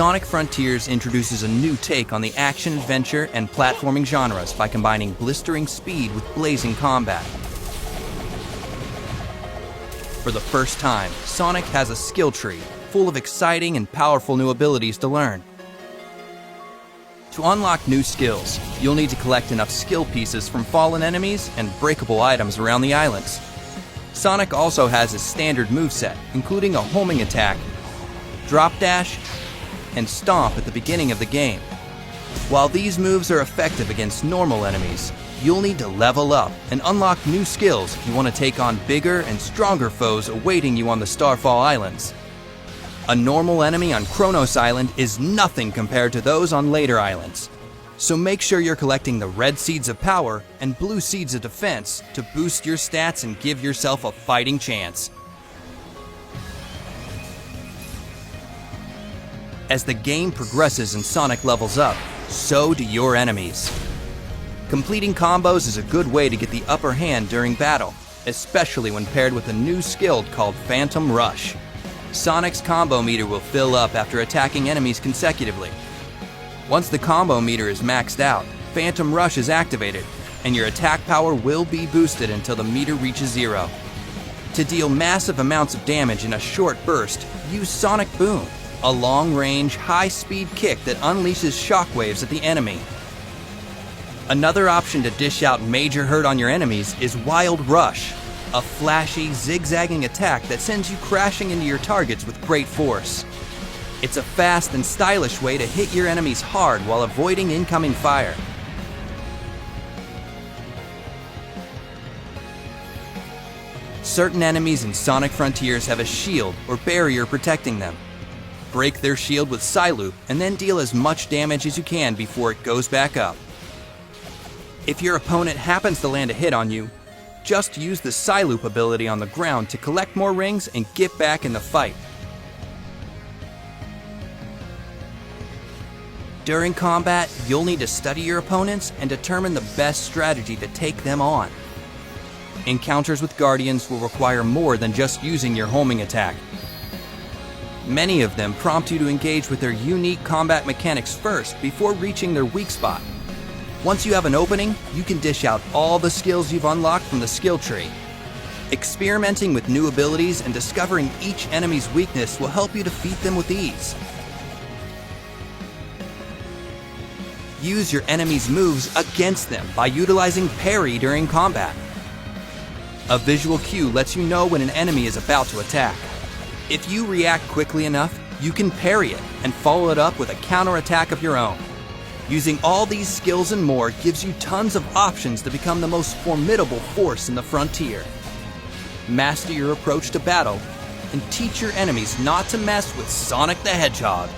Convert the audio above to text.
Sonic Frontiers introduces a new take on the action-adventure and platforming genres by combining blistering speed with blazing combat. For the first time, Sonic has a skill tree full of exciting and powerful new abilities to learn. To unlock new skills, you'll need to collect enough skill pieces from fallen enemies and breakable items around the islands. Sonic also has his standard moveset, including a homing attack, drop dash, and stomp at the beginning of the game. While these moves are effective against normal enemies, you'll need to level up and unlock new skills if you want to take on bigger and stronger foes awaiting you on the Starfall Islands. A normal enemy on Kronos Island is nothing compared to those on later islands. So make sure you're collecting the red seeds of power and blue seeds of defense to boost your stats and give yourself a fighting chance. As the game progresses and Sonic levels up, so do your enemies. Completing combos is a good way to get the upper hand during battle, especially when paired with a new skill called Phantom Rush. Sonic's combo meter will fill up after attacking enemies consecutively. Once the combo meter is maxed out, Phantom Rush is activated, and your attack power will be boosted until the meter reaches 0. To deal massive amounts of damage in a short burst, use Sonic Boom, a long-range, high-speed kick that unleashes shockwaves at the enemy. Another option to dish out major hurt on your enemies is Wild Rush, a flashy, zigzagging attack that sends you crashing into your targets with great force. It's a fast and stylish way to hit your enemies hard while avoiding incoming fire. Certain enemies in Sonic Frontiers have a shield or barrier protecting them. Break their shield with Psyloop and then deal as much damage as you can before it goes back up. If your opponent happens to land a hit on you, just use the Psyloop ability on the ground to collect more rings and get back in the fight. During combat, you'll need to study your opponents and determine the best strategy to take them on. Encounters with Guardians will require more than just using your homing attack. Many of them prompt you to engage with their unique combat mechanics first before reaching their weak spot. Once you have an opening, you can dish out all the skills you've unlocked from the skill tree. Experimenting with new abilities and discovering each enemy's weakness will help you defeat them with ease. Use your enemy's moves against them by utilizing parry during combat. A visual cue lets you know when an enemy is about to attack. If you react quickly enough, you can parry it and follow it up with a counterattack of your own. Using all these skills and more gives you tons of options to become the most formidable force in the frontier. Master your approach to battle and teach your enemies not to mess with Sonic the Hedgehog.